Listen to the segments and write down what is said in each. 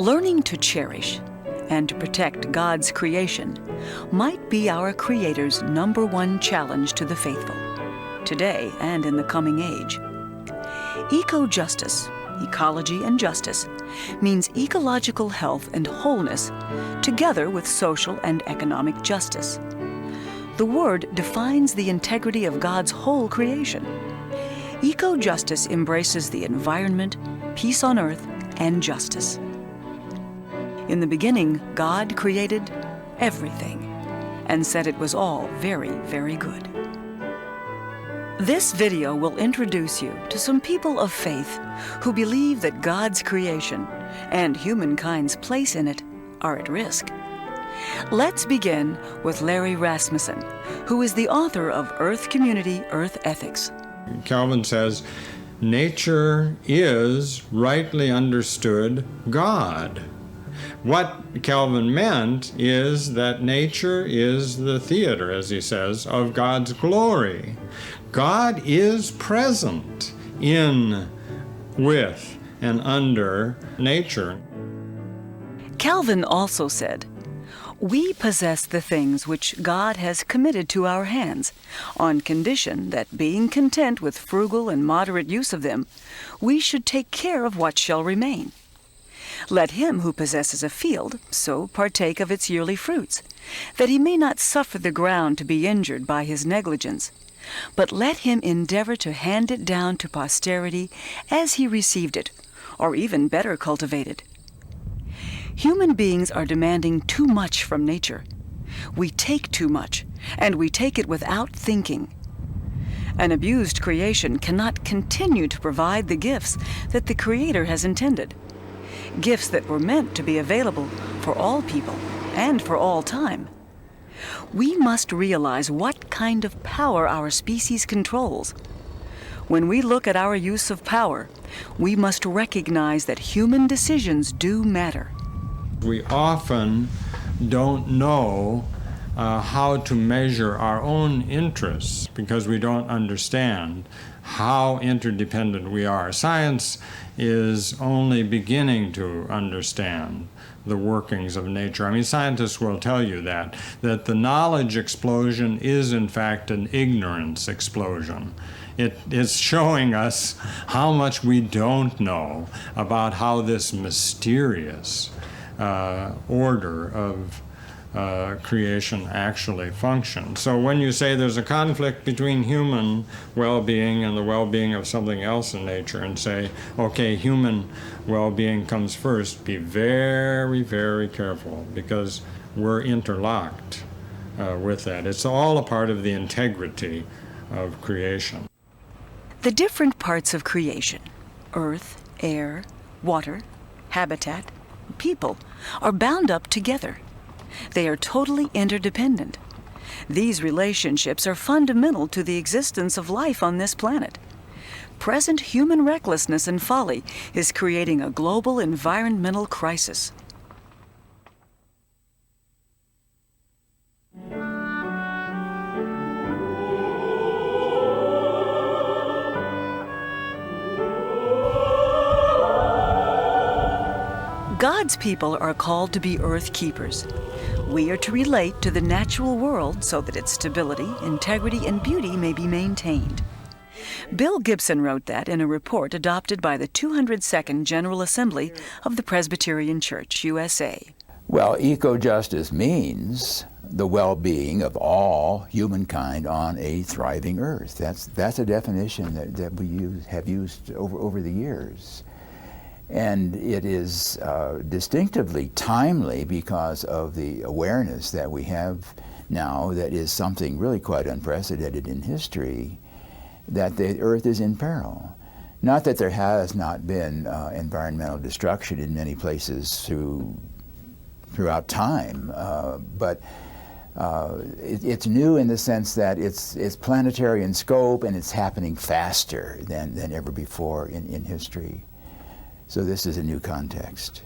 Learning to cherish and to protect God's creation might be our Creator's #1 challenge to the faithful, today and in the coming age. Eco-justice, ecology and justice, means ecological health and wholeness together with social and economic justice. The word defines the integrity of God's whole creation. Eco-justice embraces the environment, peace on earth, and justice. In the beginning, God created everything and said it was all very, very good. This video will introduce you to some people of faith who believe that God's creation and humankind's place in it are at risk. Let's begin with Larry Rasmussen, who is the author of Earth Community, Earth Ethics. Calvin says, nature is, rightly understood, God. What Calvin meant is that nature is the theater, as he says, of God's glory. God is present in, with, and under nature. Calvin also said, "We possess the things which God has committed to our hands, on condition that, being content with frugal and moderate use of them, we should take care of what shall remain. Let him who possesses a field so partake of its yearly fruits, that he may not suffer the ground to be injured by his negligence, but let him endeavor to hand it down to posterity as he received it, or even better cultivated." Human beings are demanding too much from nature. We take too much, and we take it without thinking. An abused creation cannot continue to provide the gifts that the Creator has intended, gifts that were meant to be available for all people and for all time. We must realize what kind of power our species controls. When we look at our use of power, we must recognize that human decisions do matter. We often don't know how to measure our own interests because we don't understand how interdependent we are. Science is only beginning to understand the workings of nature. I mean, scientists will tell you that the knowledge explosion is in fact an ignorance explosion. It is showing us how much we don't know about how this mysterious order of creation actually functions. So when you say there's a conflict between human well-being and the well-being of something else in nature, and say, okay, human well-being comes first, be very, very careful, because we're interlocked with that. It's all a part of the integrity of creation. The different parts of creation, earth, air, water, habitat, people, are bound up together. They are totally interdependent. These relationships are fundamental to the existence of life on this planet. Present human recklessness and folly is creating a global environmental crisis. God's people are called to be earth keepers. We are to relate to the natural world so that its stability, integrity, and beauty may be maintained. Bill Gibson wrote that in a report adopted by the 202nd General Assembly of the Presbyterian Church, U.S.A. Well, eco-justice means the well-being of all humankind on a thriving earth. That's a definition that we have used over the years. And it is distinctively timely because of the awareness that we have now that is something really quite unprecedented in history, that the earth is in peril. Not that there has not been environmental destruction in many places throughout time, but it's new in the sense that it's planetary in scope and it's happening faster than ever before in history. So this is a new context.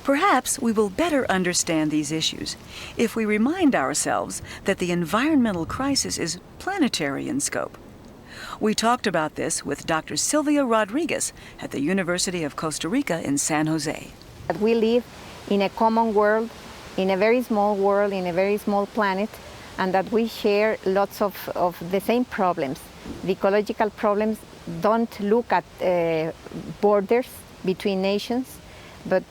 Perhaps we will better understand these issues if we remind ourselves that the environmental crisis is planetary in scope. We talked about this with Dr. Sylvia Rodriguez at the University of Costa Rica in San Jose. That we live in a common world, in a very small world, in a very small planet, and that we share lots of the same problems. The ecological problems don't look at borders between nations, but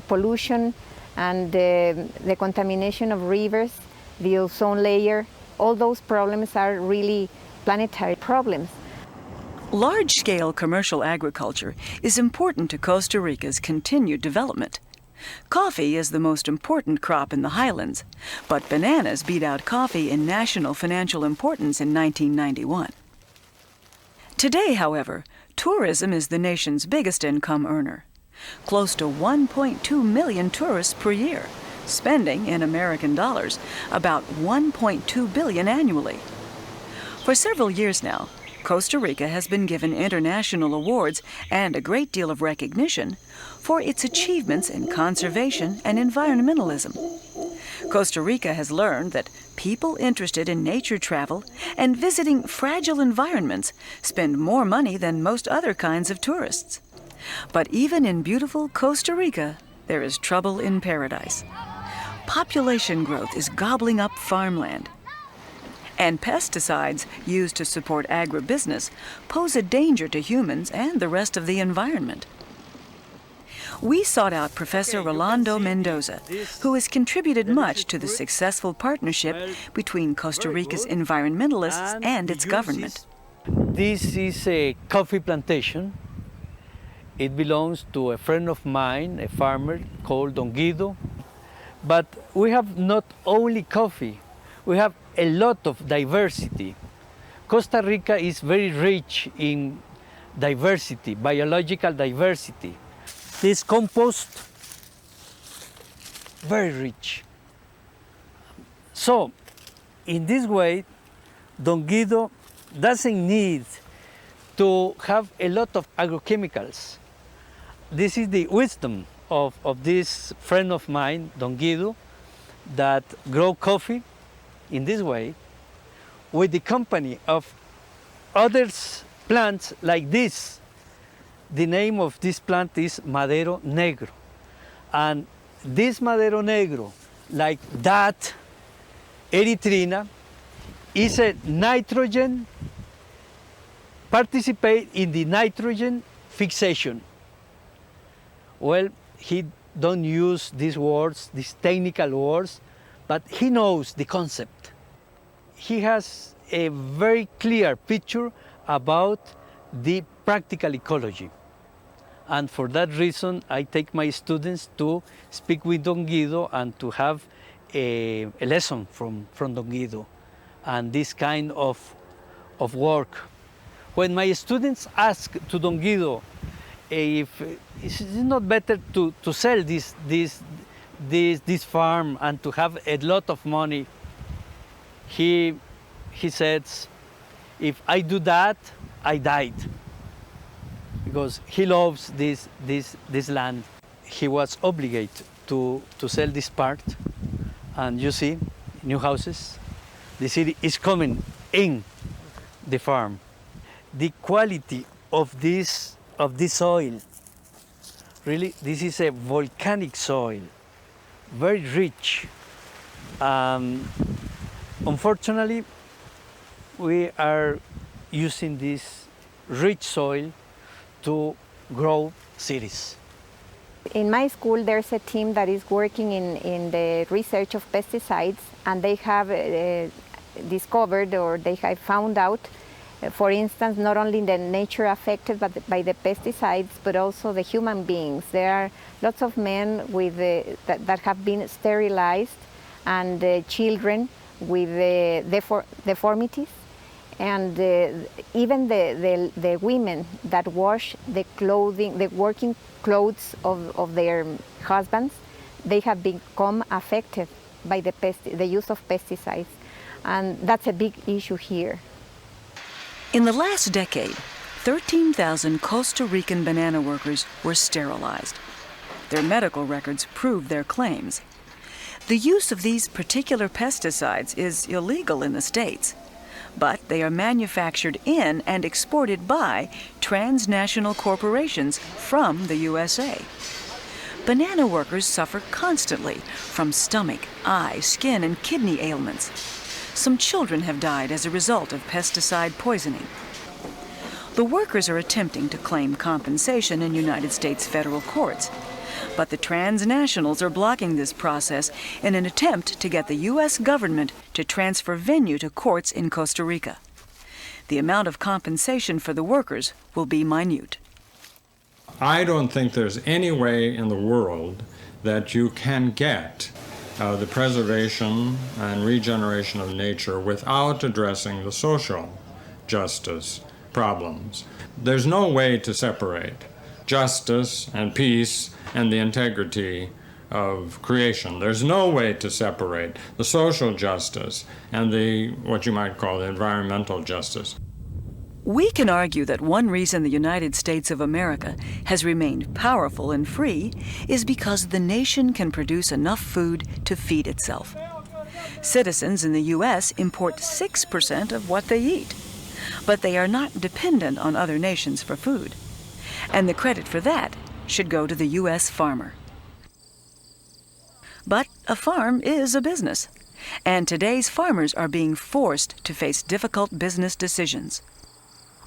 pollution and the contamination of rivers, the ozone layer, all those problems are really planetary problems. Large-scale commercial agriculture is important to Costa Rica's continued development. Coffee is the most important crop in the highlands, but bananas beat out coffee in national financial importance in 1991. Today, however, tourism is the nation's biggest income earner. Close to 1.2 million tourists per year, spending, in American dollars, about $1.2 billion annually. For several years now, Costa Rica has been given international awards and a great deal of recognition for its achievements in conservation and environmentalism. Costa Rica has learned that people interested in nature travel and visiting fragile environments spend more money than most other kinds of tourists. But even in beautiful Costa Rica, there is trouble in paradise. Population growth is gobbling up farmland, and pesticides used to support agribusiness pose a danger to humans and the rest of the environment. We sought out Professor Rolando Mendoza, who has contributed much to the successful partnership between Costa Rica's environmentalists and its government. This is a coffee plantation. It belongs to a friend of mine, a farmer called Don Guido. But we have not only coffee, we have a lot of diversity. Costa Rica is very rich in diversity, biological diversity. This compost, very rich. So, in this way, Don Guido doesn't need to have a lot of agrochemicals. This is the wisdom of this friend of mine, Don Guido, that grow coffee in this way with the company of other plants like this. The name of this plant is Madero Negro. And this Madero Negro, like that erythrina, is a nitrogen, participate in the nitrogen fixation. Well, he don't use these words, these technical words, but he knows the concept. He has a very clear picture about the practical ecology. And for that reason, I take my students to speak with Don Guido and to have a lesson from Don Guido and this kind of work. When my students ask to Don Guido if it's not better to sell this farm and to have a lot of money, he says, if I do that, I died. Because he loves this land. He was obligated to sell this part. And you see, new houses, the city is coming in the farm. The quality of this soil, really, this is a volcanic soil, very rich. Unfortunately, we are using this rich soil to grow cities. In my school, there's a team that is working in the research of pesticides, and they have discovered, or they have found out, for instance, not only the nature affected by the pesticides, but also the human beings. There are lots of men with that have been sterilized, and children with deformities. And even the women that wash the clothing, the working clothes of their husbands, they have become affected by the use of pesticides. And that's a big issue here. In the last decade, 13,000 Costa Rican banana workers were sterilized. Their medical records prove their claims. The use of these particular pesticides is illegal in the States, but they are manufactured in and exported by transnational corporations from the U.S.A. banana workers suffer constantly from stomach, eye, skin, and kidney ailments. Some children have died as a result of pesticide poisoning. The workers are attempting to claim compensation in United States federal courts, but the transnationals are blocking this process in an attempt to get the U.S. government to transfer venue to courts in Costa Rica. The amount of compensation for the workers will be minute. I don't think there's any way in the world that you can get the preservation and regeneration of nature without addressing the social justice problems. There's no way to separate justice and peace and the integrity of creation. There's no way to separate the social justice and the, what you might call, the environmental justice. We can argue that one reason the United States of America has remained powerful and free is because the nation can produce enough food to feed itself. Citizens in the U.S. import 6% of what they eat, but they are not dependent on other nations for food. And the credit for that should go to the U.S. farmer. But a farm is a business, and today's farmers are being forced to face difficult business decisions.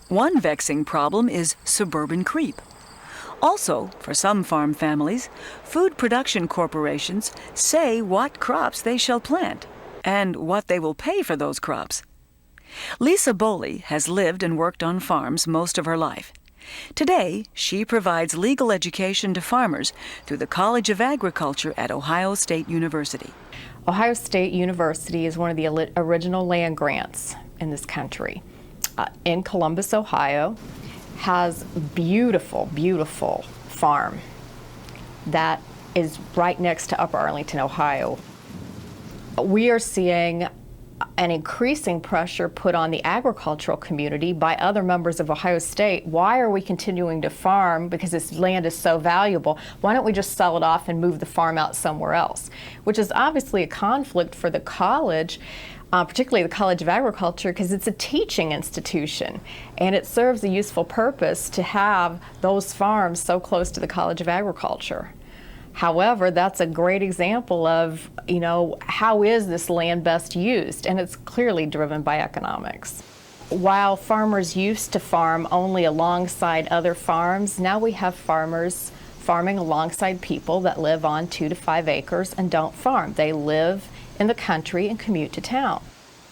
One vexing problem is suburban creep. Also, for some farm families, food production corporations say what crops they shall plant and what they will pay for those crops. Lisa Boley has lived and worked on farms most of her life. Today, she provides legal education to farmers through the College of Agriculture at Ohio State University. Ohio State University is one of the original land grants in this country. In Columbus, Ohio, has beautiful, beautiful farm that is right next to Upper Arlington, Ohio. We are seeing an increasing pressure put on the agricultural community by other members of Ohio State. Why are we continuing to farm? Because this land is so valuable. Why don't we just sell it off and move the farm out somewhere else? Which is obviously a conflict for the college, particularly the College of Agriculture, because it's a teaching institution and it serves a useful purpose to have those farms so close to the College of Agriculture. However, that's a great example of, how is this land best used? And it's clearly driven by economics. While farmers used to farm only alongside other farms, now we have farmers farming alongside people that live on 2 to 5 acres and don't farm. They live in the country and commute to town.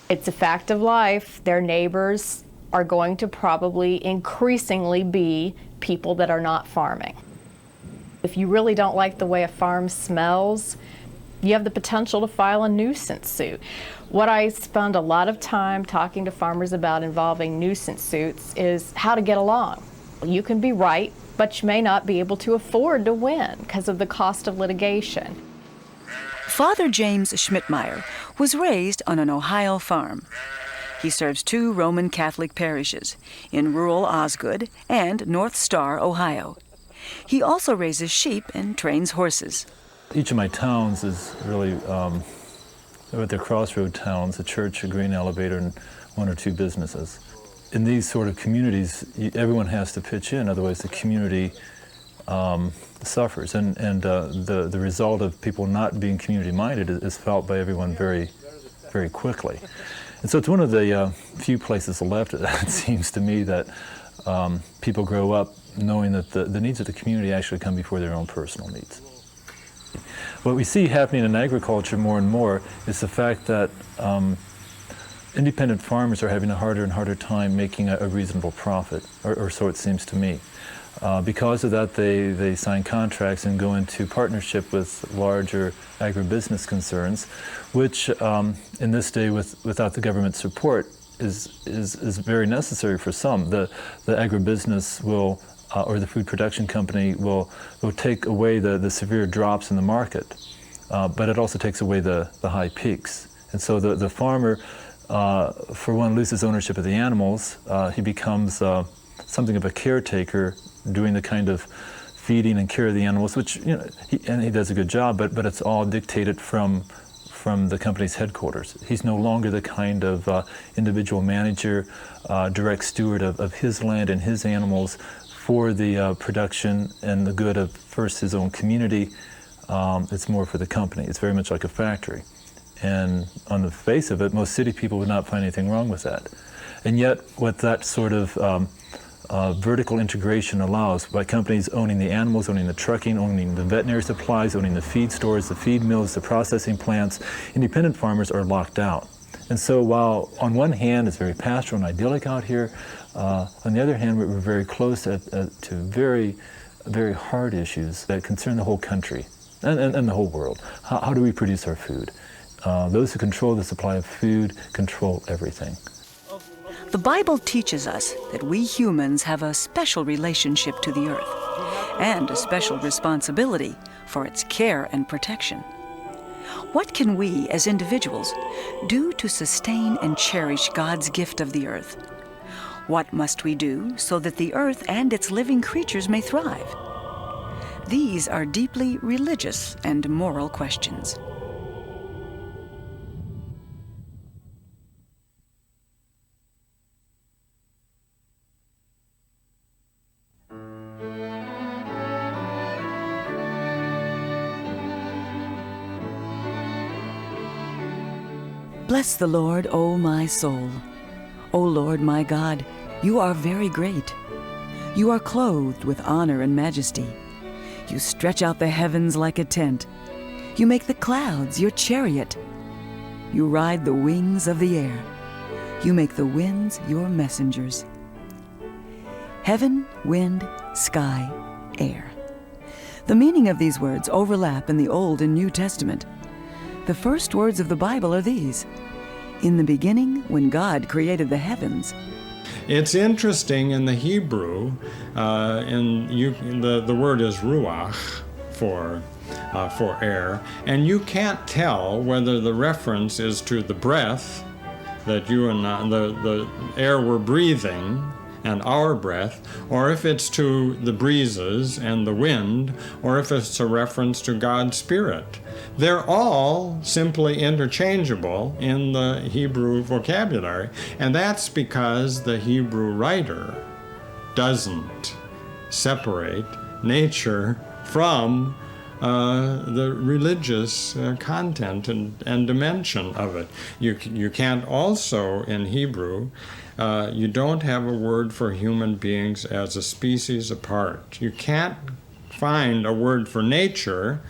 It's a fact of life. Their neighbors are going to probably increasingly be people that are not farming. If you really don't like the way a farm smells, you have the potential to file a nuisance suit. What I spend a lot of time talking to farmers about involving nuisance suits is how to get along. You can be right, but you may not be able to afford to win because of the cost of litigation. Father James Schmidt Meyer was raised on an Ohio farm. He serves 2 Roman Catholic parishes in rural Osgood and North Star, Ohio. He also raises sheep and trains horses. Each of my towns is really, they're crossroad towns, a church, a grain elevator, and 1 or 2 businesses. In these sort of communities, everyone has to pitch in, otherwise the community suffers. And the result of people not being community-minded is felt by everyone very, very quickly. And so it's one of the few places left, it seems to me, that people grow up knowing that the needs of the community actually come before their own personal needs. What we see happening in agriculture more and more is the fact that independent farmers are having a harder and harder time making a reasonable profit, or so it seems to me. Because of that, they sign contracts and go into partnership with larger agribusiness concerns, which in this day without the government support is very necessary for some. The agribusiness will, or the food production company will take away the severe drops in the market, but it also takes away the high peaks. And so the farmer, for one, loses ownership of the animals. He becomes something of a caretaker, doing the kind of feeding and care of the animals, which he does a good job, but it's all dictated from the company's headquarters. He's no longer the kind of individual manager, direct steward of his land and his animals for the production and the good of first his own community. It's more for the company. It's very much like a factory. And on the face of it, most city people would not find anything wrong with that. And yet, what that sort of vertical integration allows, by companies owning the animals, owning the trucking, owning the veterinary supplies, owning the feed stores, the feed mills, the processing plants, independent farmers are locked out. And so while on one hand it's very pastoral and idyllic out here, on the other hand we're very close to very, very hard issues that concern the whole country and the whole world. How do we produce our food? Those who control the supply of food control everything. The Bible teaches us that we humans have a special relationship to the earth and a special responsibility for its care and protection. What can we, as individuals, do to sustain and cherish God's gift of the earth? What must we do so that the earth and its living creatures may thrive? These are deeply religious and moral questions. Bless the Lord, O my soul. O Lord my God, you are very great. You are clothed with honor and majesty. You stretch out the heavens like a tent. You make the clouds your chariot. You ride the wings of the air. You make the winds your messengers. Heaven, wind, sky, air. The meaning of these words overlap in the Old and New Testament. The first words of the Bible are these: in the beginning, when God created the heavens. It's interesting in the Hebrew, the word is ruach for air, and you can't tell whether the reference is to the breath that you and the air we're breathing and our breath, or if it's to the breezes and the wind, or if it's a reference to God's Spirit. They're all simply interchangeable in the Hebrew vocabulary, and that's because the Hebrew writer doesn't separate nature from the religious content and dimension of it. You can't also, in Hebrew, you don't have a word for human beings as a species apart. You can't find a word for nature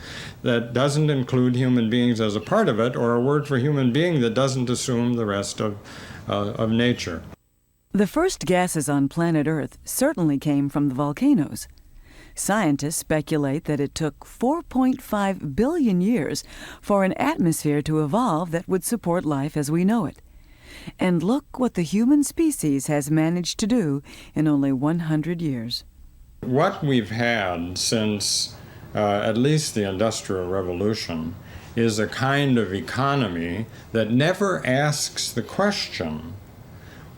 that doesn't include human beings as a part of it, or a word for human being that doesn't assume the rest of nature. The first gases on planet Earth certainly came from the volcanoes. Scientists speculate that it took 4.5 billion years for an atmosphere to evolve that would support life as we know it. And look what the human species has managed to do in only 100 years. What we've had since at least the Industrial Revolution is a kind of economy that never asks the question,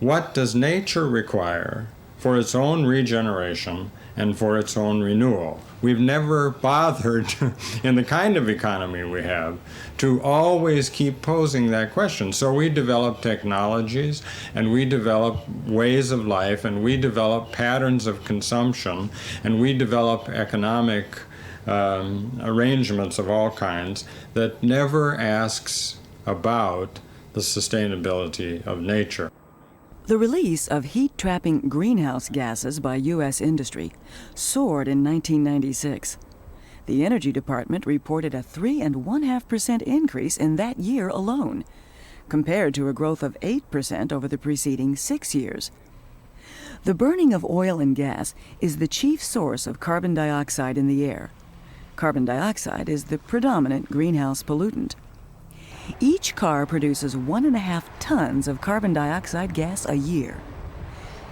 what does nature require for its own regeneration and for its own renewal? We've never bothered, in the kind of economy we have, to always keep posing that question. So we develop technologies, and we develop ways of life, and we develop patterns of consumption, and we develop economic arrangements of all kinds that never asks about the sustainability of nature. The release of heat-trapping greenhouse gases by U.S. industry soared in 1996. The Energy Department reported a 3.5% increase in that year alone, compared to a growth of 8% over the preceding 6 years. The burning of oil and gas is the chief source of carbon dioxide in the air. Carbon dioxide is the predominant greenhouse pollutant. Each car produces 1.5 tons of carbon dioxide gas a year.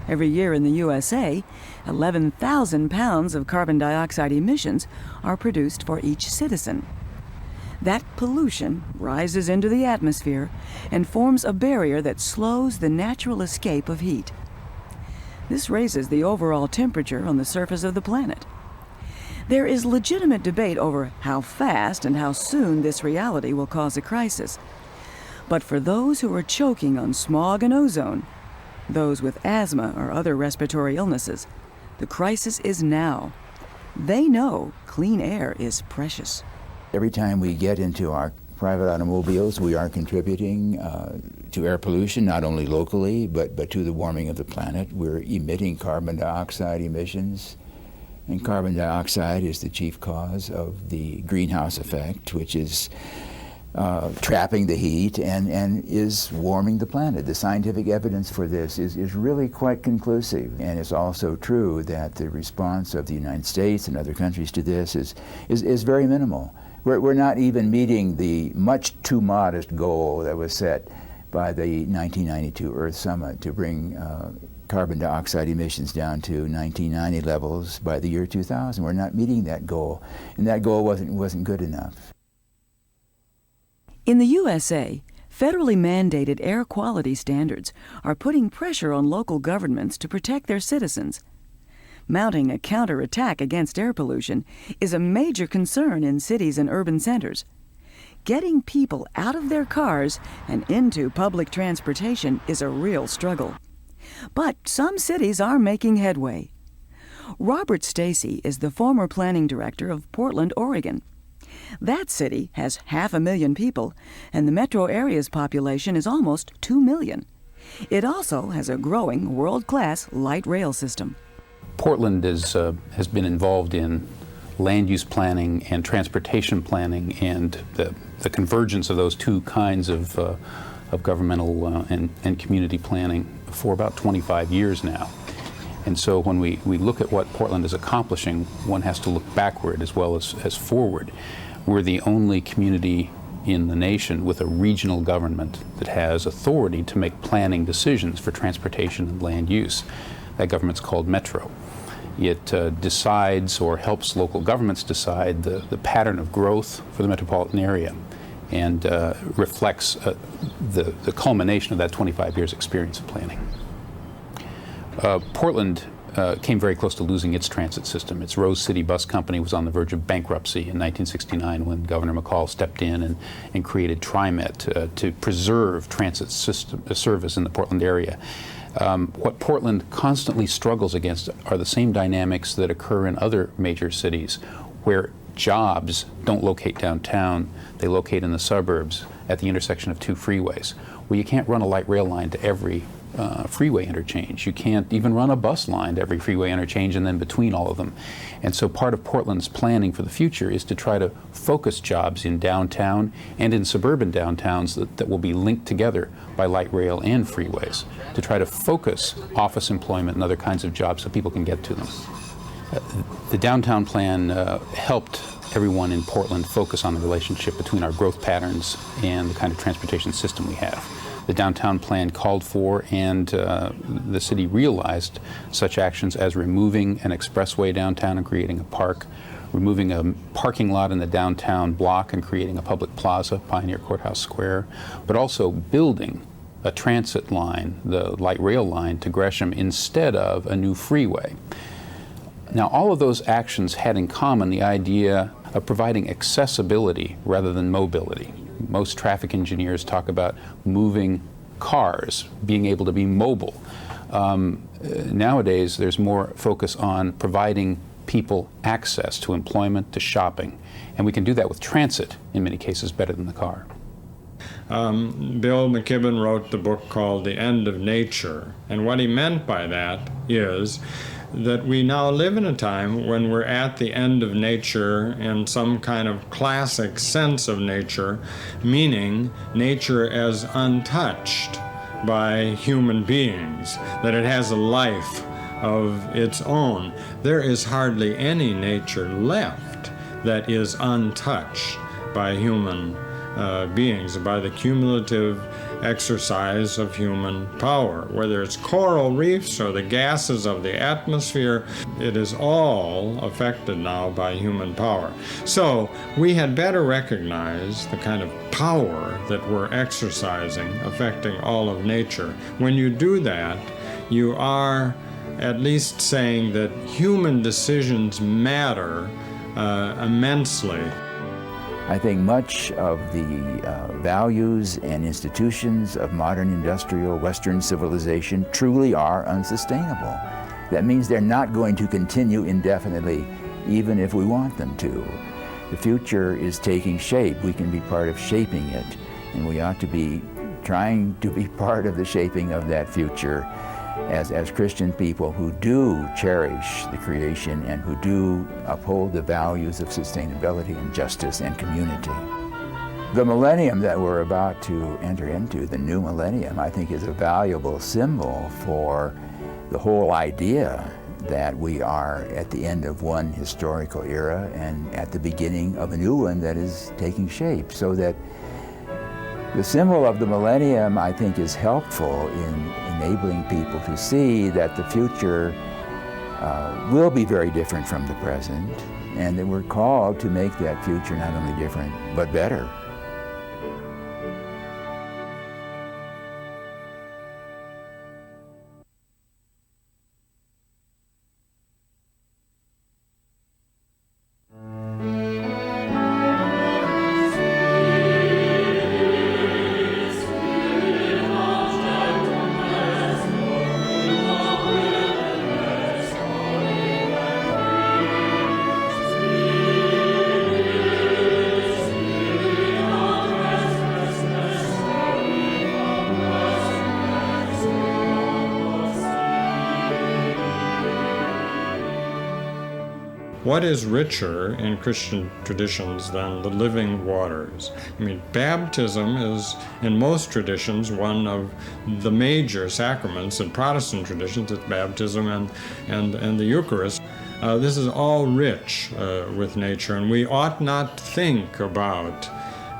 Every year in the U.S.A., 11,000 pounds of carbon dioxide emissions are produced for each citizen. That pollution rises into the atmosphere and forms a barrier that slows the natural escape of heat. This raises the overall temperature on the surface of the planet. There is legitimate debate over how fast and how soon this reality will cause a crisis. But for those who are choking on smog and ozone, those with asthma or other respiratory illnesses, The crisis is now. They know clean air is precious. Every time we get into our private automobiles, we are contributing to air pollution, not only locally, but to the warming of the planet. We're emitting carbon dioxide emissions, and carbon dioxide is the chief cause of the greenhouse effect, which is trapping the heat and is warming the planet. The scientific evidence for this is really quite conclusive, and it's also true that the response of the United States and other countries to this is very minimal. We're not even meeting the much too modest goal that was set by the 1992 Earth Summit to bring carbon dioxide emissions down to 1990 levels by the year 2000. We're not meeting that goal, and that goal wasn't good enough. In the U.S.A., federally mandated air quality standards are putting pressure on local governments to protect their citizens. Mounting a counterattack against air pollution is a major concern in cities and urban centers. Getting people out of their cars and into public transportation is a real struggle. But some cities are making headway. Robert Stacy is the former planning director of Portland, Oregon. That city has 500,000 people, and the metro area's population is almost 2 million. It also has a growing world-class light rail system. Portland has been involved in land use planning and transportation planning, and the convergence of those two kinds of governmental and community planning for about 25 years now. And so when we look at what Portland is accomplishing, one has to look backward as well as forward. We're the only community in the nation with a regional government that has authority to make planning decisions for transportation and land use. That government's called Metro. It decides or helps local governments decide the pattern of growth for the metropolitan area, and reflects the culmination of that 25 years experience of planning. Portland came very close to losing its transit system. Its Rose City Bus Company was on the verge of bankruptcy in 1969 when Governor McCall stepped in and created TriMet to preserve transit system service in the Portland area. What Portland constantly struggles against are the same dynamics that occur in other major cities, where jobs don't locate downtown, they locate in the suburbs at the intersection of two freeways. Well, you can't run a light rail line to every freeway interchange. You can't even run a bus line to every freeway interchange and then between all of them. And so part of Portland's planning for the future is to try to focus jobs in downtown and in suburban downtowns that will be linked together by light rail and freeways, to try to focus office employment and other kinds of jobs so people can get to them. The downtown plan helped everyone in Portland focus on the relationship between our growth patterns and the kind of transportation system we have. The downtown plan called for, and the city realized, such actions as removing an expressway downtown and creating a park, removing a parking lot in the downtown block and creating a public plaza, Pioneer Courthouse Square, but also building a transit line, the light rail line, to Gresham instead of a new freeway. Now, all of those actions had in common the idea of providing accessibility rather than mobility. Most traffic engineers talk about moving cars, being able to be mobile. Nowadays, there's more focus on providing people access to employment, to shopping, and we can do that with transit, in many cases, better than the car. Bill McKibben wrote the book called The End of Nature, and what he meant by that is that we now live in a time when we're at the end of nature in some kind of classic sense of nature, meaning nature as untouched by human beings, that it has a life of its own. There is hardly any nature left that is untouched by human beings, by the cumulative exercise of human power. Whether it's coral reefs or the gases of the atmosphere, it is all affected now by human power. So we had better recognize the kind of power that we're exercising affecting all of nature. When you do that, you are at least saying that human decisions matter immensely. I think much of the values and institutions of modern industrial Western civilization truly are unsustainable. That means they're not going to continue indefinitely, even if we want them to. The future is taking shape. We can be part of shaping it, and we ought to be trying to be part of the shaping of that future as Christian people who do cherish the creation and who do uphold the values of sustainability and justice and community. The millennium that we're about to enter into, the new millennium, I think is a valuable symbol for the whole idea that we are at the end of one historical era and at the beginning of a new one that is taking shape. So that the symbol of the millennium, I think, is helpful in enabling people to see that the future will be very different from the present, and that we're called to make that future not only different, but better. What is richer in Christian traditions than the living waters? I mean, baptism is, in most traditions, one of the major sacraments. In Protestant traditions, it's baptism and the Eucharist. This is all rich with nature, and we ought not think about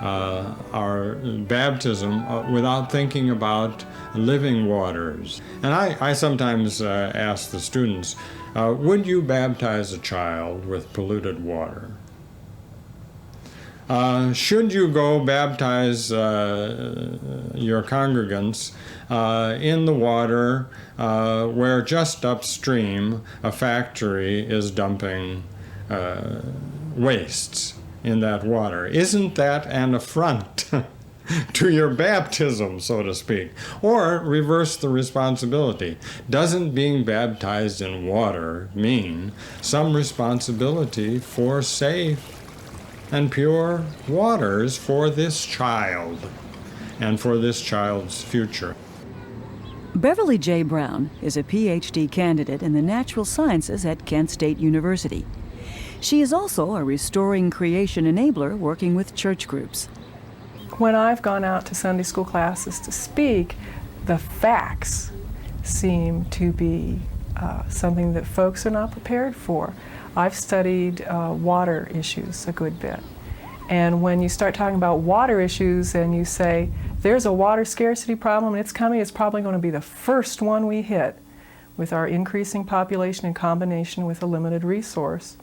our baptism without thinking about living waters. And I sometimes ask the students, would you baptize a child with polluted water? Should you go baptize your congregants in the water where just upstream a factory is dumping wastes in that water? Isn't that an affront to your baptism, so to speak? Or reverse the responsibility. Doesn't being baptized in water mean some responsibility for safe and pure waters for this child and for this child's future? Beverly J. Brown is a PhD candidate in the natural sciences at Kent State University. She is also a restoring creation enabler working with church groups. When I've gone out to Sunday school classes to speak, the facts seem to be something that folks are not prepared for. I've studied water issues a good bit. And when you start talking about water issues and you say, there's a water scarcity problem and it's coming, it's probably going to be the first one we hit with our increasing population in combination with a limited resource.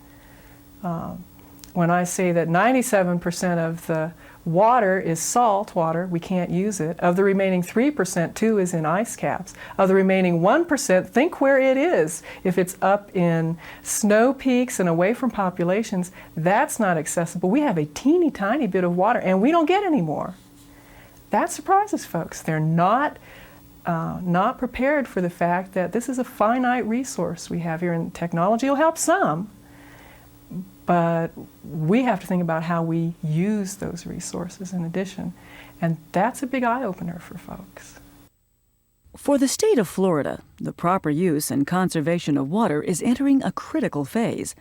When I say that 97% of the water is salt water, we can't use it. Of the remaining 3%, 2 is in ice caps. Of the remaining 1%, think where it is. If it's up in snow peaks and away from populations, that's not accessible. We have a teeny tiny bit of water and we don't get any more. That surprises folks. They're not prepared for the fact that this is a finite resource we have here, and technology will help some. But we have to think about how we use those resources in addition. And that's a big eye-opener for folks. For the state of Florida, the proper use and conservation of water is entering a critical phase.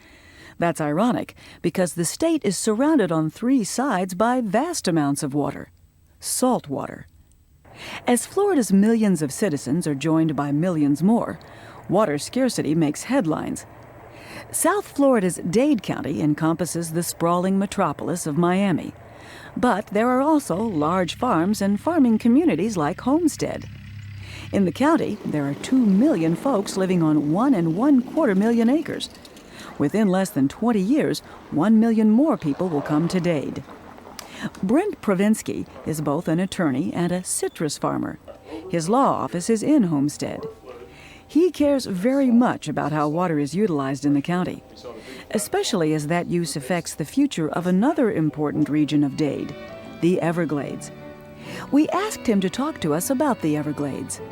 That's ironic because the state is surrounded on 3 sides by vast amounts of water, salt water. As Florida's millions of citizens are joined by millions more, water scarcity makes headlines. South Florida's Dade County encompasses the sprawling metropolis of Miami. But there are also large farms and farming communities like Homestead. In the county, there are 2 million folks living on 1 1/4 million acres. Within less than 20 years, 1 million more people will come to Dade. Brent Pravinsky is both an attorney and a citrus farmer. His law office is in Homestead. He cares very much about how water is utilized in the county, especially as that use affects the future of another important region of Dade, the Everglades. We asked him to talk to us about the Everglades.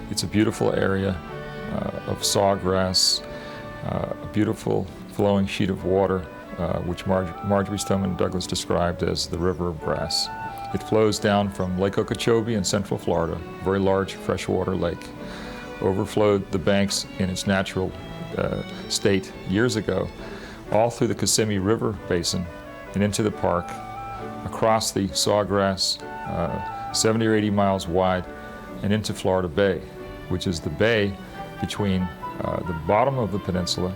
It's a beautiful area. of sawgrass, a beautiful flowing sheet of water, which Marjorie Stoneman Douglas described as the river of grass. It flows down from Lake Okeechobee in central Florida, a very large freshwater lake, overflowed the banks in its natural state years ago, all through the Kissimmee River Basin and into the park, across the sawgrass, 70 or 80 miles wide, and into Florida Bay, which is the bay between the bottom of the peninsula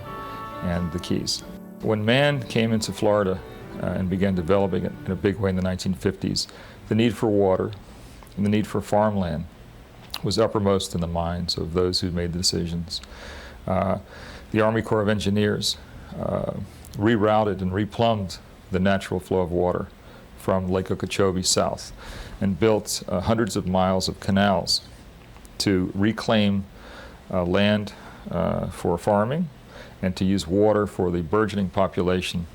and the Keys. When man came into Florida and began developing it in a big way in the 1950s, the need for water and the need for farmland was uppermost in the minds of those who made the decisions. The Army Corps of Engineers rerouted and replumbed the natural flow of water from Lake Okeechobee south and built hundreds of miles of canals to reclaim land for farming and to use water for the burgeoning population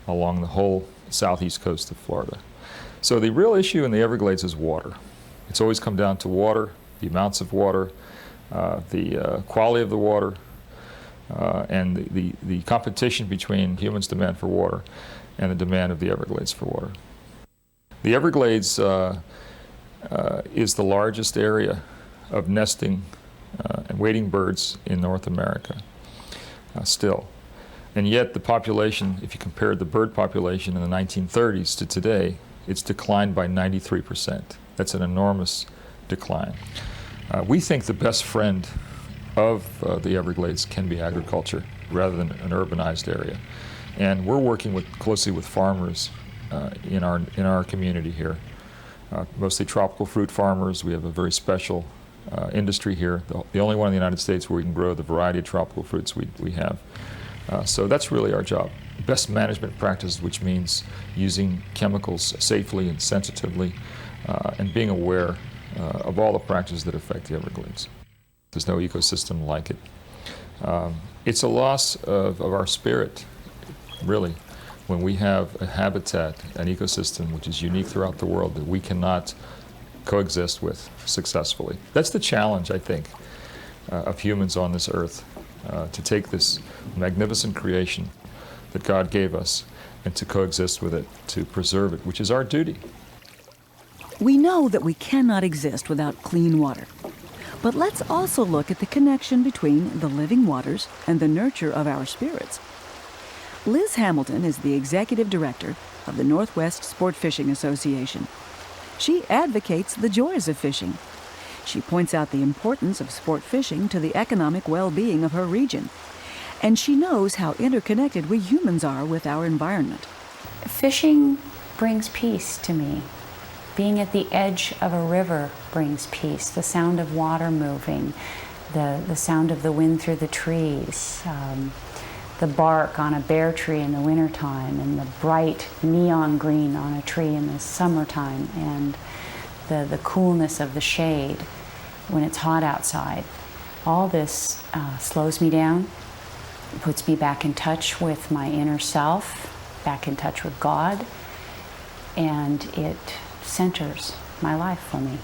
along the whole southeast coast of Florida. So the real issue in the Everglades is water. It's always come down to water, the amounts of water, the quality of the water, and the competition between humans' demand for water and the demand of the Everglades for water. The Everglades is the largest area of nesting and wading birds in North America still. And yet the population, if you compared the bird population in the 1930s to today, it's declined by 93%. That's an enormous decline. We think the best friend of the Everglades can be agriculture rather than an urbanized area. And we're working closely with farmers in our community here, mostly tropical fruit farmers. We have a very special industry here, the only one in the United States where we can grow the variety of tropical fruits we have. So that's really our job. Best management practices, which means using chemicals safely and sensitively, and being aware of all the practices that affect the Everglades. There's no ecosystem like it. It's a loss of our spirit, really, when we have a habitat, an ecosystem which is unique throughout the world that we cannot coexist with successfully. That's the challenge, I think, of humans on this earth, to take this magnificent creation that God gave us and to coexist with it, to preserve it, which is our duty. We know that we cannot exist without clean water. But let's also look at the connection between the living waters and the nurture of our spirits. Liz Hamilton is the executive director of the Northwest Sport Fishing Association. She advocates the joys of fishing. She points out the importance of sport fishing to the economic well-being of her region. And she knows how interconnected we humans are with our environment. Fishing brings peace to me. Being at the edge of a river brings peace. The sound of water moving, the sound of the wind through the trees, the bark on a bare tree in the wintertime, and the bright neon green on a tree in the summertime, and the coolness of the shade when it's hot outside. All this slows me down, puts me back in touch with my inner self, back in touch with God, and it centers my life for me.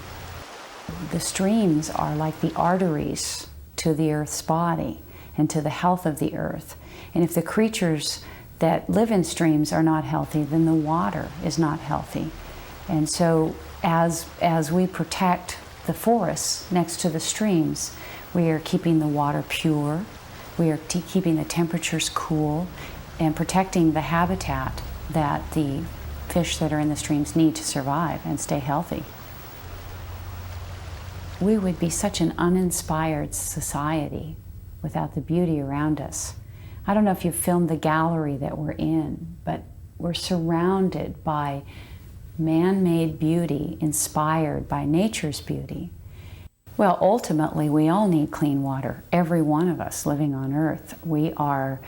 The streams are like the arteries to the earth's body and to the health of the earth. And if the creatures that live in streams are not healthy, then the water is not healthy. And so as we protect the forests next to the streams, we are keeping the water pure, we are keeping the temperatures cool, and protecting the habitat that the fish that are in the streams need to survive and stay healthy. We would be such an uninspired society without the beauty around us. I don't know if you've filmed the gallery that we're in, but we're surrounded by man-made beauty inspired by nature's beauty. Well, ultimately, we all need clean water, every one of us living on Earth. We are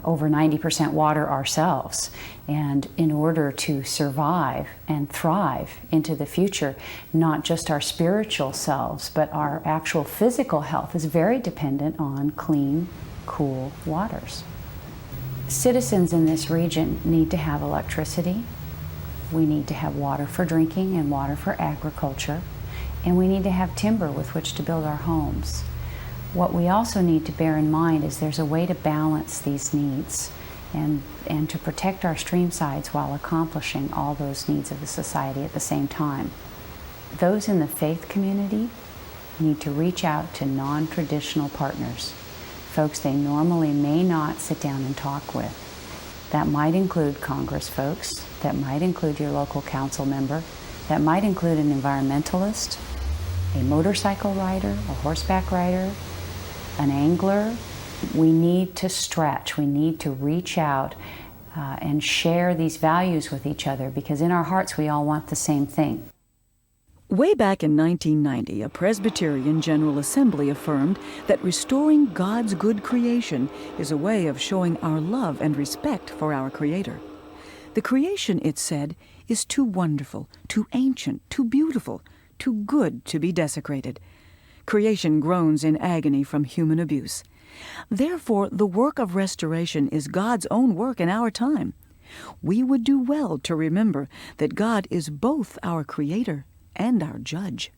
over 90% water ourselves. And in order to survive and thrive into the future, not just our spiritual selves, but our actual physical health is very dependent on clean, cool waters. Citizens in this region need to have electricity. We need to have water for drinking and water for agriculture. And we need to have timber with which to build our homes. What we also need to bear in mind is there's a way to balance these needs and to protect our stream sides while accomplishing all those needs of the society at the same time. Those in the faith community need to reach out to non-traditional partners, folks they normally may not sit down and talk with. That might include Congress folks, that might include your local council member, that might include an environmentalist, a motorcycle rider, a horseback rider, an angler. We need to stretch, we need to reach out and share these values with each other, because in our hearts we all want the same thing. Way back in 1990, a Presbyterian General Assembly affirmed that restoring God's good creation is a way of showing our love and respect for our Creator. The creation, it said, is too wonderful, too ancient, too beautiful, too good to be desecrated. Creation groans in agony from human abuse. Therefore, the work of restoration is God's own work in our time. We would do well to remember that God is both our Creator and our Judge.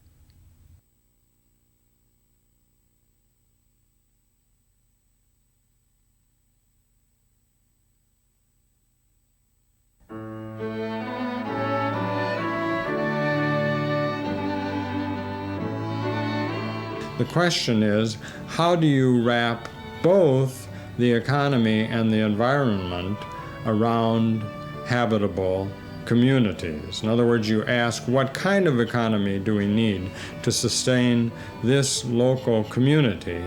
The question is, how do you wrap both the economy and the environment around habitable communities? In other words, you ask, what kind of economy do we need to sustain this local community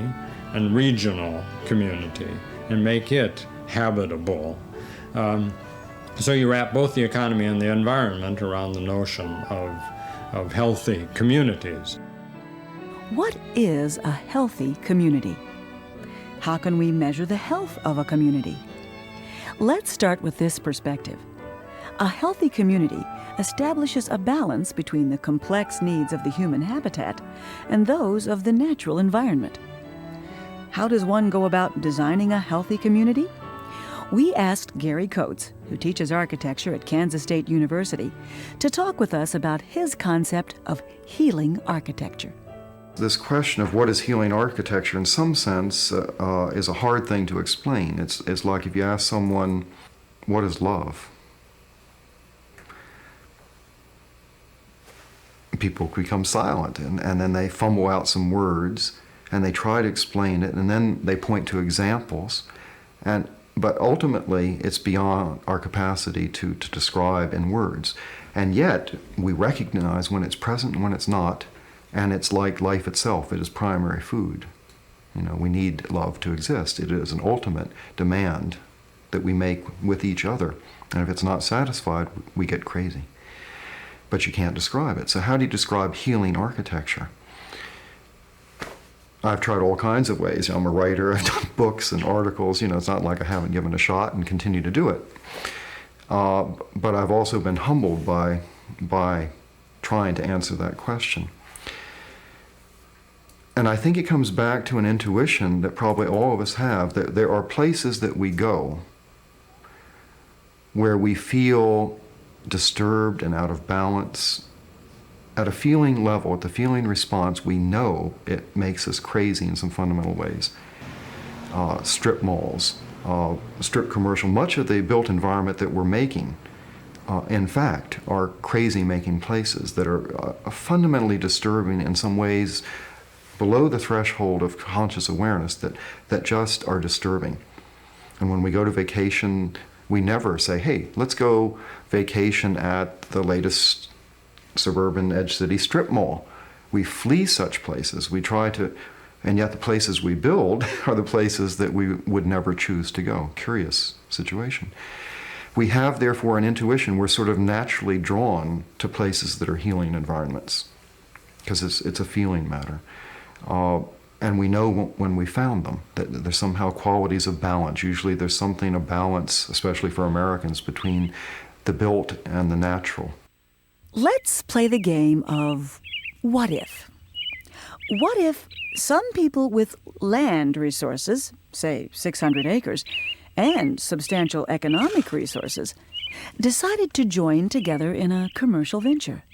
and regional community and make it habitable? So you wrap both the economy and the environment around the notion of healthy communities. What is a healthy community? How can we measure the health of a community? Let's start with this perspective. A healthy community establishes a balance between the complex needs of the human habitat and those of the natural environment. How does one go about designing a healthy community? We asked Gary Coates, who teaches architecture at Kansas State University, to talk with us about his concept of healing architecture. This question of what is healing architecture, in some sense, is a hard thing to explain. It's like if you ask someone, what is love? People become silent, and then they fumble out some words, and they try to explain it, and then they point to examples. But ultimately, it's beyond our capacity to describe in words. And yet, we recognize when it's present and when it's not. And it's like life itself. It is primary food. We need love to exist. It is an ultimate demand that we make with each other. And if it's not satisfied, we get crazy. But you can't describe it. So how do you describe healing architecture? I've tried all kinds of ways. I'm a writer. I've done books and articles. It's not like I haven't given a shot and continue to do it. But I've also been humbled by trying to answer that question. And I think it comes back to an intuition that probably all of us have, that there are places that we go where we feel disturbed and out of balance. At a feeling level, at the feeling response, we know it makes us crazy in some fundamental ways. Strip malls, strip commercial, much of the built environment that we're making, in fact, are crazy-making places that are fundamentally disturbing in some ways, below the threshold of conscious awareness, that just are disturbing. And when we go to vacation, we never say, hey, let's go vacation at the latest suburban edge city strip mall. We flee such places. We try to, and yet the places we build are the places that we would never choose to go. Curious situation. We have, therefore, an intuition. We're sort of naturally drawn to places that are healing environments because it's a feeling matter. And we know when we found them that there's somehow qualities of balance. Usually there's something of balance, especially for Americans, between the built and the natural. Let's play the game of what if. What if some people with land resources, say 600 acres, and substantial economic resources, decided to join together in a commercial venture?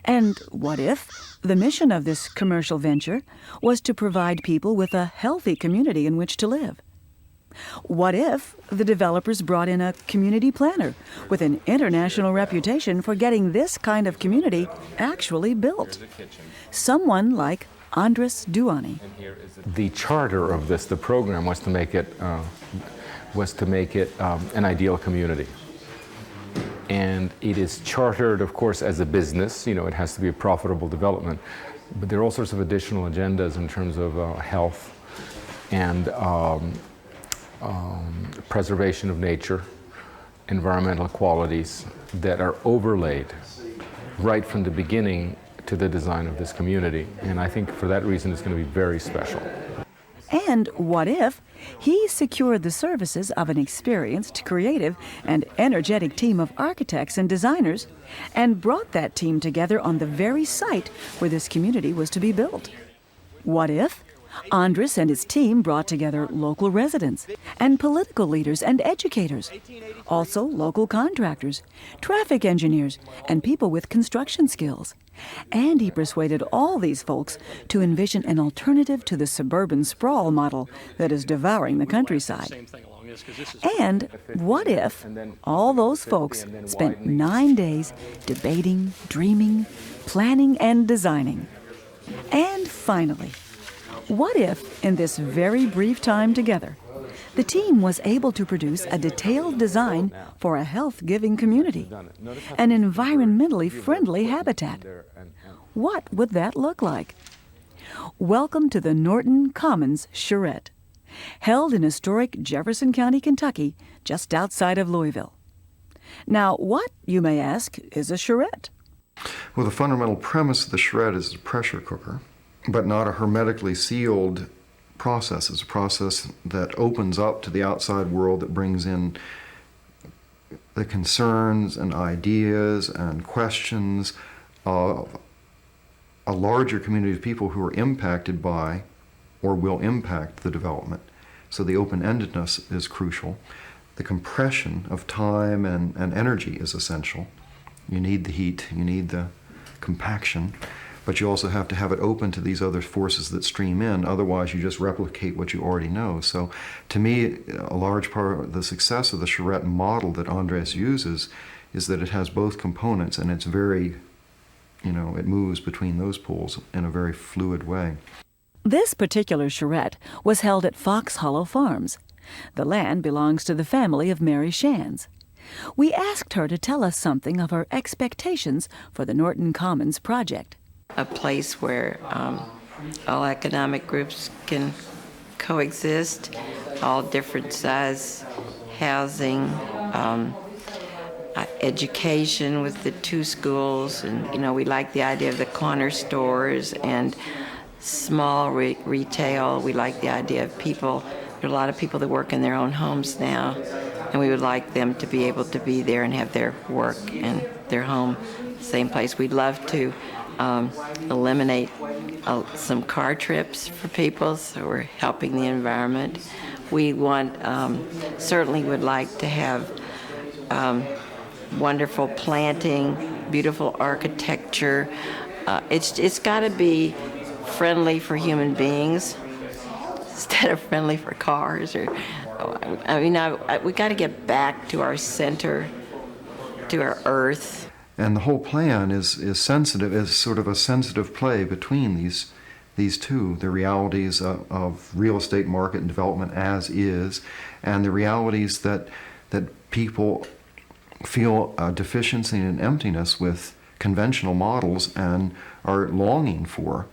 And what if the mission of this commercial venture was to provide people with a healthy community in which to live? What if the developers brought in a community planner with an international reputation for getting this kind of community actually built? Someone like Andres Duani. The charter of this, the program, was to make it an ideal community. And it is chartered, of course, as a business. You know, it has to be a profitable development. But there are all sorts of additional agendas in terms of health and preservation of nature, environmental qualities that are overlaid right from the beginning to the design of this community. And I think for that reason it's going to be very special. And what if he secured the services of an experienced, creative, and energetic team of architects and designers and brought that team together on the very site where this community was to be built? What if Andres and his team brought together local residents and political leaders and educators, also local contractors, traffic engineers, and people with construction skills? And he persuaded all these folks to envision an alternative to the suburban sprawl model that is devouring the countryside. And what if all those folks spent 9 days debating, dreaming, planning, and designing? And finally, what if, in this very brief time together, the team was able to produce a detailed design for a health-giving community, an environmentally friendly habitat? What would that look like? Welcome to the Norton Commons Charrette, held in historic Jefferson County, Kentucky, just outside of Louisville. Now, what, you may ask, is a charrette? Well, the fundamental premise of the charrette is a pressure cooker, but not a hermetically sealed process. It's a process that opens up to the outside world, that brings in the concerns and ideas and questions of a larger community of people who are impacted by or will impact the development. So the open-endedness is crucial. The compression of time and energy is essential. You need the heat, you need the compaction, but you also have to have it open to these other forces that stream in. Otherwise, you just replicate what you already know. So to me, a large part of the success of the charrette model that Andres uses is that it has both components, and it's very, it moves between those poles in a very fluid way. This particular charrette was held at Fox Hollow Farms. The land belongs to the family of Mary Shands. We asked her to tell us something of her expectations for the Norton Commons project. A place where all economic groups can coexist, all different size housing, education with the 2 schools, and we like the idea of the corner stores and small retail. We like the idea of people. There are a lot of people that work in their own homes now, and we would like them to be able to be there and have their work and their home same place. We'd love to eliminate some car trips for people, so we're helping the environment. We certainly would like to have wonderful planting, beautiful architecture. It's got to be friendly for human beings instead of friendly for cars. We got to get back to our center, to our earth. And the whole plan is sensitive, is sort of a sensitive play between these two, the realities of real estate market and development as is, and the realities that people feel a deficiency and emptiness with conventional models and are longing for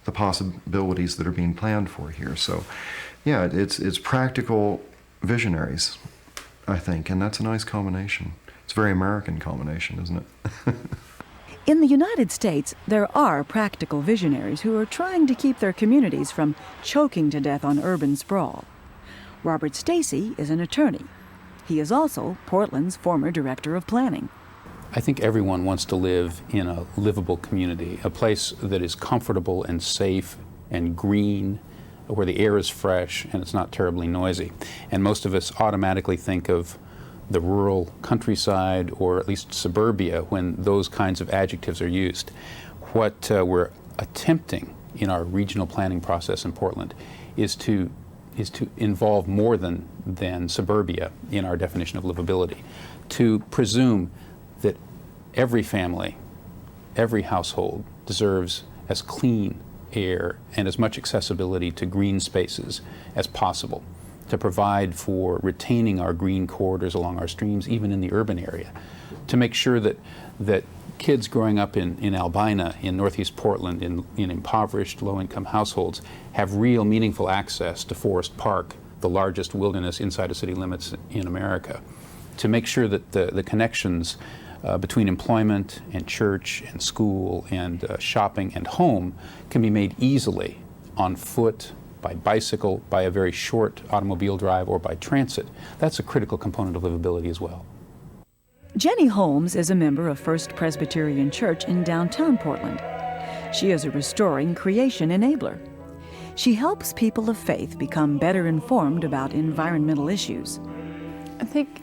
the possibilities that are being planned for here. So, yeah, it's practical visionaries, I think, and that's a nice combination. It's a very American combination, isn't it? In the United States, there are practical visionaries who are trying to keep their communities from choking to death on urban sprawl. Robert Stacy is an attorney. He is also Portland's former director of planning. I think everyone wants to live in a livable community, a place that is comfortable and safe and green, where the air is fresh and it's not terribly noisy. And most of us automatically think of the rural countryside, or at least suburbia, when those kinds of adjectives are used. What we're attempting in our regional planning process in Portland is to involve more than suburbia in our definition of livability, to presume that every family, every household deserves as clean air and as much accessibility to green spaces as possible, to provide for retaining our green corridors along our streams, even in the urban area, to make sure that kids growing up in Albina, in Northeast Portland, in impoverished low-income households, have real meaningful access to Forest Park, the largest wilderness inside of city limits in America, to make sure that the connections between employment and church and school and shopping and home can be made easily on foot, by bicycle, by a very short automobile drive, or by transit. That's a critical component of livability as well. Jenny Holmes is a member of First Presbyterian Church in downtown Portland. She is a restoring creation enabler. She helps people of faith become better informed about environmental issues. I think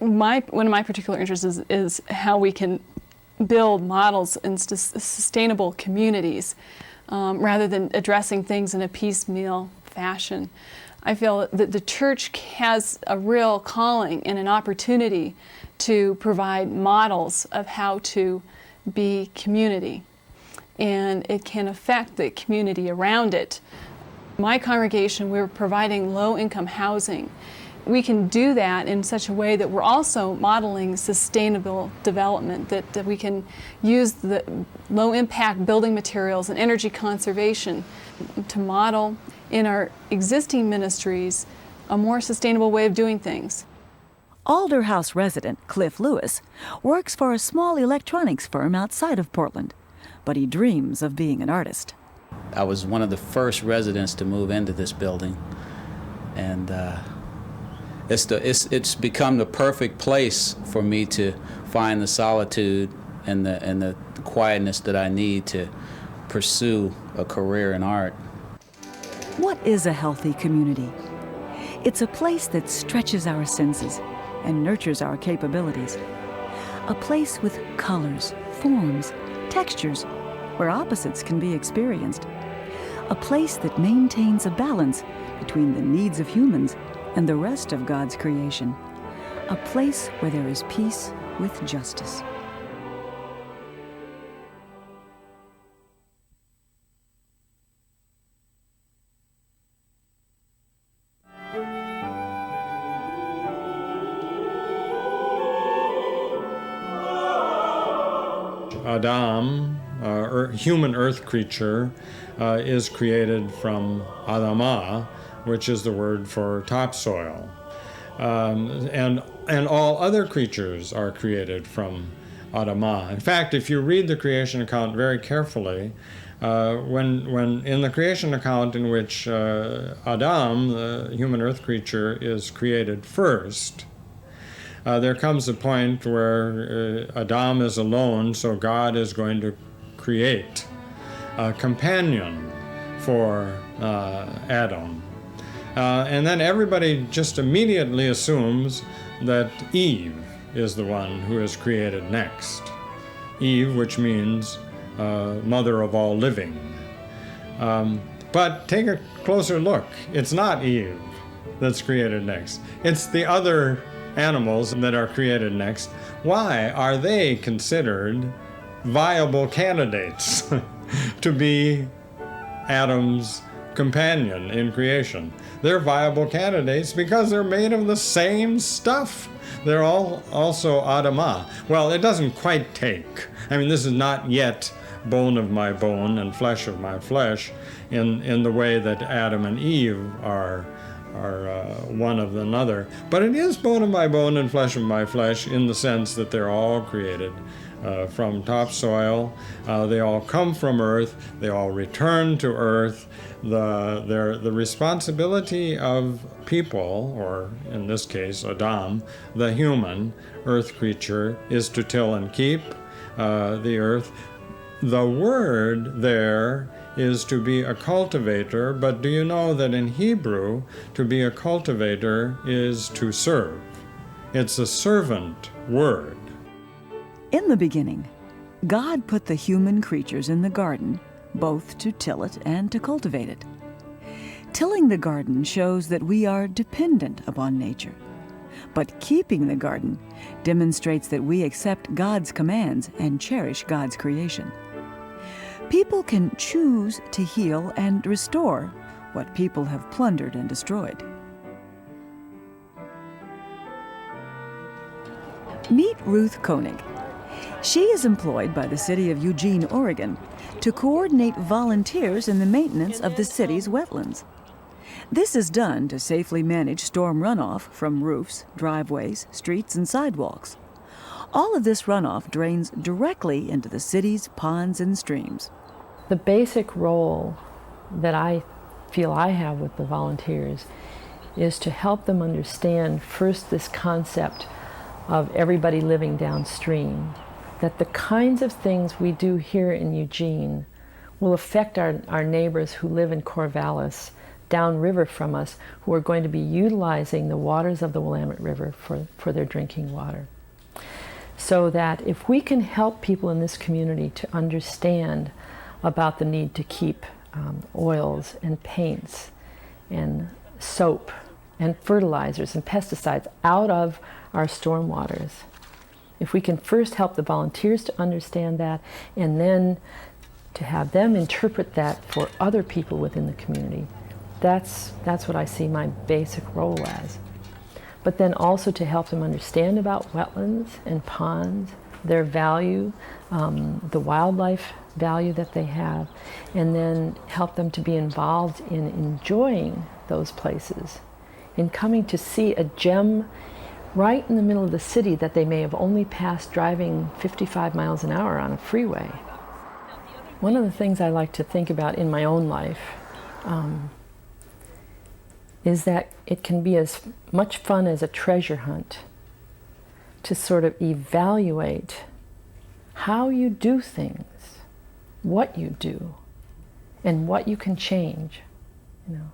one of my particular interests is how we can build models in sustainable communities rather than addressing things in a piecemeal fashion. I feel that the church has a real calling and an opportunity to provide models of how to be community, and it can affect the community around it. My congregation, we're providing low-income housing. We can do that in such a way that we're also modeling sustainable development, that we can use the low-impact building materials and energy conservation to model in our existing ministries a more sustainable way of doing things. Alder House resident Cliff Lewis works for a small electronics firm outside of Portland, but he dreams of being an artist. I was one of the first residents to move into this building, and it's become the perfect place for me to find the solitude and the quietness that I need to pursue a career in art. What is a healthy community? It's a place that stretches our senses and nurtures our capabilities. A place with colors, forms, textures, where opposites can be experienced. A place that maintains a balance between the needs of humans and the rest of God's creation. A place where there is peace with justice. Adam, human earth creature, is created from Adamah, which is the word for topsoil. And all other creatures are created from Adamah. In fact, if you read the creation account very carefully, when in the creation account in which Adam, the human earth creature, is created first, there comes a point where Adam is alone, so God is going to create a companion for Adam. And then everybody just immediately assumes that Eve is the one who is created next. Eve, which means mother of all living. But take a closer look. It's not Eve that's created next. It's the other animals that are created next. Why are they considered viable candidates to be Adam's companion in creation? They're viable candidates because they're made of the same stuff. They're all also Adamah. Well, it doesn't quite take. I mean, this is not yet bone of my bone and flesh of my flesh in the way that Adam and Eve are one of another. But it is bone of my bone and flesh of my flesh in the sense that they're all created from topsoil. They all come from earth. They all return to earth. The responsibility of people, or in this case Adam, the human earth creature, is to till and keep the earth. The word there is to be a cultivator, but do you know that in Hebrew, to be a cultivator is to serve? It's a servant word. In the beginning, God put the human creatures in the garden, both to till it and to cultivate it. Tilling the garden shows that we are dependent upon nature. But keeping the garden demonstrates that we accept God's commands and cherish God's creation. People can choose to heal and restore what people have plundered and destroyed. Meet Ruth Koenig. She is employed by the city of Eugene, Oregon, to coordinate volunteers in the maintenance of the city's wetlands. This is done to safely manage storm runoff from roofs, driveways, streets, and sidewalks. All of this runoff drains directly into the city's ponds and streams. The basic role that I feel I have with the volunteers is to help them understand first this concept of everybody living downstream, that the kinds of things we do here in Eugene will affect our neighbors who live in Corvallis, downriver from us, who are going to be utilizing the waters of the Willamette River for their drinking water. So that if we can help people in this community to understand about the need to keep oils and paints and soap and fertilizers and pesticides out of our storm waters, if we can first help the volunteers to understand that and then to have them interpret that for other people within the community, that's what I see my basic role as. But then also to help them understand about wetlands and ponds, their value, the wildlife value that they have, and then help them to be involved in enjoying those places, in coming to see a gem right in the middle of the city that they may have only passed driving 55 miles an hour on a freeway. One of the things I like to think about in my own life is that it can be as much fun as a treasure hunt to sort of evaluate how you do things, what you do, and what you can change. You know,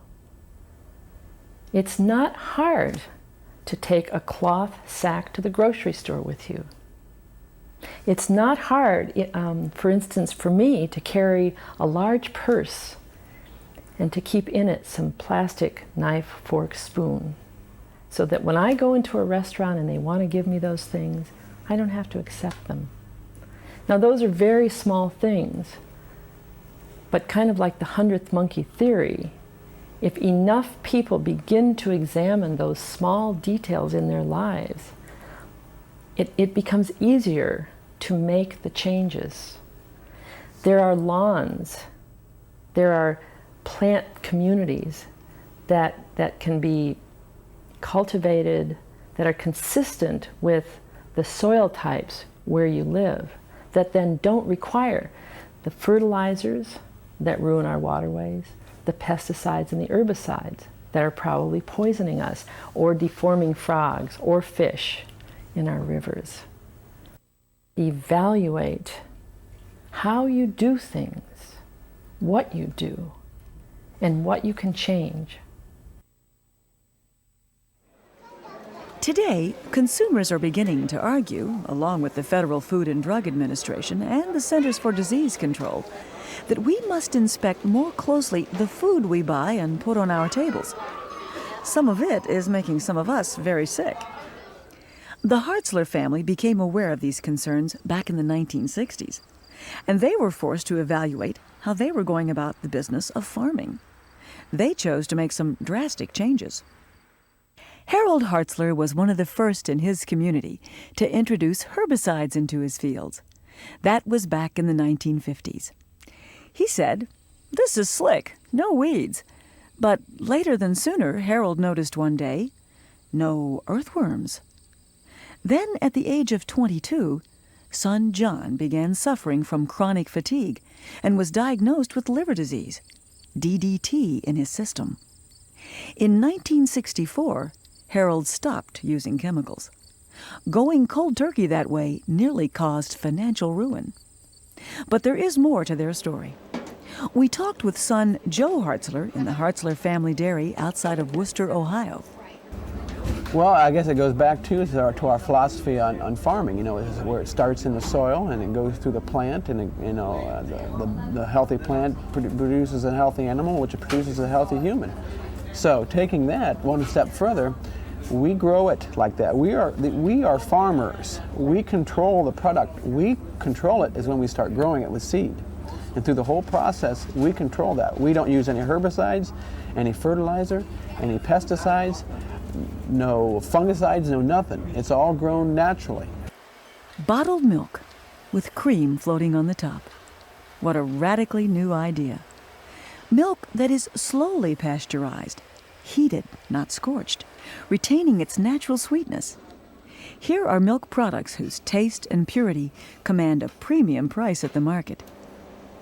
it's not hard to take a cloth sack to the grocery store with you. It's not hard, for instance, for me to carry a large purse and to keep in it some plastic knife, fork, spoon, so that when I go into a restaurant and they want to give me those things, I don't have to accept them. Now those are very small things, but kind of like the 100th monkey theory, if enough people begin to examine those small details in their lives, it becomes easier to make the changes. There are lawns, there are plant communities that can be cultivated, that are consistent with the soil types where you live, that then don't require the fertilizers that ruin our waterways, the pesticides and the herbicides that are probably poisoning us or deforming frogs or fish in our rivers. Evaluate how you do things, what you do, and what you can change. Today, consumers are beginning to argue, along with the Federal Food and Drug Administration and the Centers for Disease Control, that we must inspect more closely the food we buy and put on our tables. Some of it is making some of us very sick. The Hartzler family became aware of these concerns back in the 1960s, and they were forced to evaluate how they were going about the business of farming. They chose to make some drastic changes. Harold Hartzler was one of the first in his community to introduce herbicides into his fields. That was back in the 1950s. He said, "This is slick, no weeds." But later than sooner, Harold noticed one day, no earthworms. Then, at the age of 22, son John began suffering from chronic fatigue and was diagnosed with liver disease, DDT in his system. In 1964, Harold stopped using chemicals. Going cold turkey that way nearly caused financial ruin. But there is more to their story. We talked with son Joe Hartzler in the Hartzler family dairy outside of Wooster, Ohio. Well, I guess it goes back to our philosophy on farming. You know, this is where it starts in the soil and it goes through the plant, and the healthy plant produces a healthy animal, which produces a healthy human. So, taking that one step further, we grow it like that. We are farmers. We control the product. We control it is when we start growing it with seed. And through the whole process, we control that. We don't use any herbicides, any fertilizer, any pesticides, no fungicides, no nothing. It's all grown naturally. Bottled milk with cream floating on the top. What a radically new idea. Milk that is slowly pasteurized, heated, not scorched, retaining its natural sweetness. Here are milk products whose taste and purity command a premium price at the market.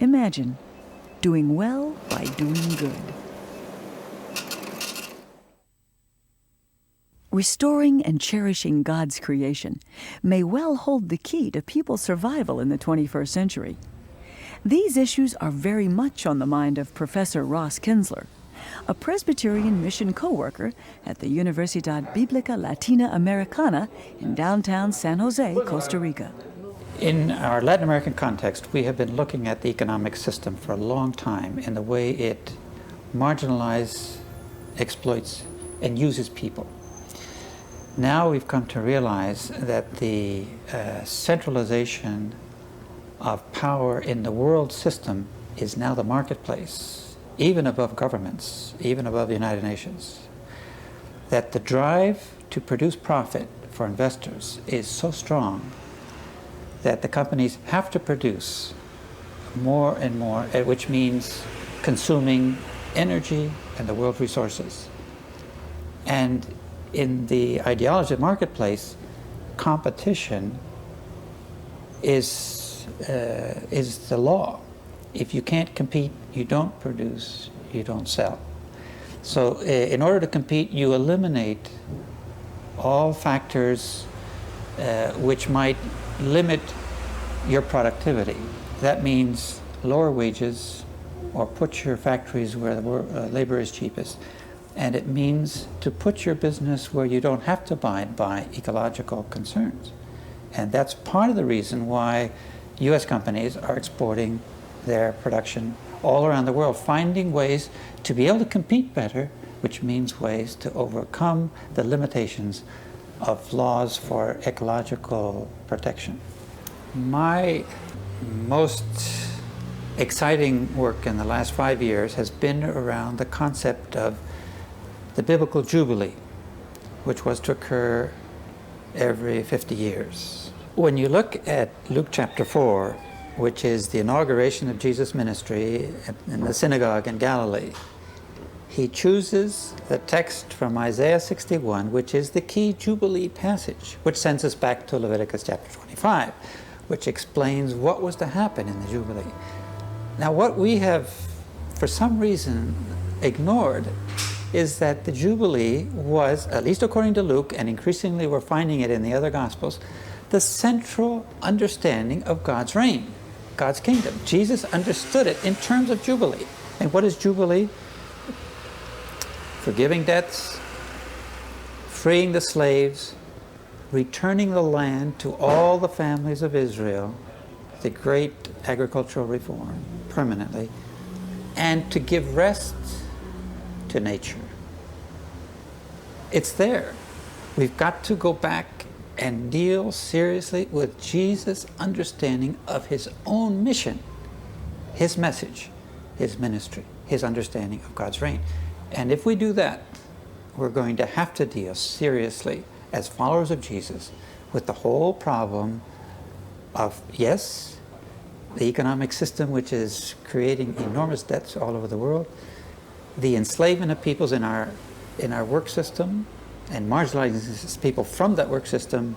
Imagine doing well by doing good. Restoring and cherishing God's creation may well hold the key to people's survival in the 21st century. These issues are very much on the mind of Professor Ross Kinsler, a Presbyterian mission co-worker at the Universidad Biblica Latina Americana in downtown San Jose, Costa Rica. In our Latin American context, we have been looking at the economic system for a long time in the way it marginalizes, exploits, and uses people. Now we've come to realize that the centralization of power in the world system is now the marketplace, even above governments, even above the United Nations. That the drive to produce profit for investors is so strong that the companies have to produce more and more, which means consuming energy and the world's resources. And in the ideology of marketplace, competition is the law. If you can't compete, you don't produce, you don't sell. So in order to compete, you eliminate all factors which might limit your productivity. That means lower wages or put your factories where the labor is cheapest. And it means to put your business where you don't have to abide by ecological concerns. And that's part of the reason why U.S. companies are exporting their production all around the world, finding ways to be able to compete better, which means ways to overcome the limitations of laws for ecological protection. My most exciting work in the last 5 years has been around the concept of the Biblical Jubilee, which was to occur every 50 years. When you look at Luke chapter 4, which is the inauguration of Jesus' ministry in the synagogue in Galilee, he chooses the text from Isaiah 61, which is the key Jubilee passage, which sends us back to Leviticus chapter 25, which explains what was to happen in the Jubilee. Now, what we have, for some reason, ignored is that the Jubilee was, at least according to Luke, and increasingly we're finding it in the other Gospels, the central understanding of God's reign, God's kingdom. Jesus understood it in terms of Jubilee. And what is Jubilee? Forgiving debts, freeing the slaves, returning the land to all the families of Israel, the great agricultural reform, permanently, and to give rest to nature. It's there. We've got to go back and deal seriously with Jesus' understanding of his own mission, his message, his ministry, his understanding of God's reign. And if we do that, we're going to have to deal seriously as followers of Jesus with the whole problem of, yes, the economic system which is creating enormous debts all over the world, the enslavement of peoples in our work system and marginalizing people from that work system,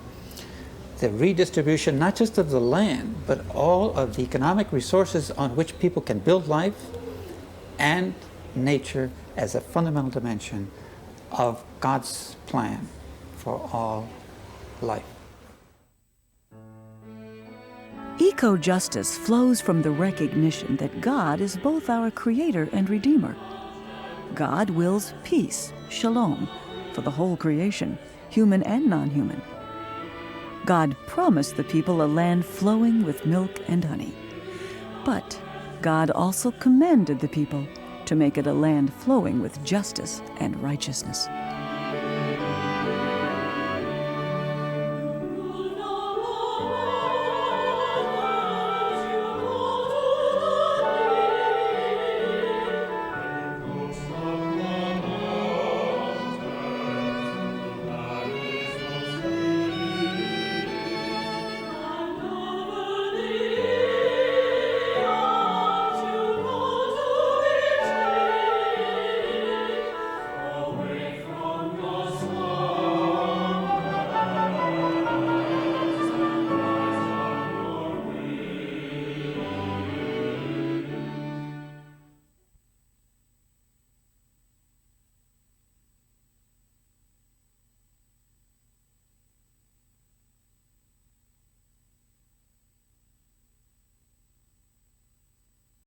the redistribution not just of the land, but all of the economic resources on which people can build life, and nature as a fundamental dimension of God's plan for all life. Eco-justice flows from the recognition that God is both our creator and redeemer. God wills peace, shalom, for the whole creation, human and non-human. God promised the people a land flowing with milk and honey. But God also commanded the people to make it a land flowing with justice and righteousness.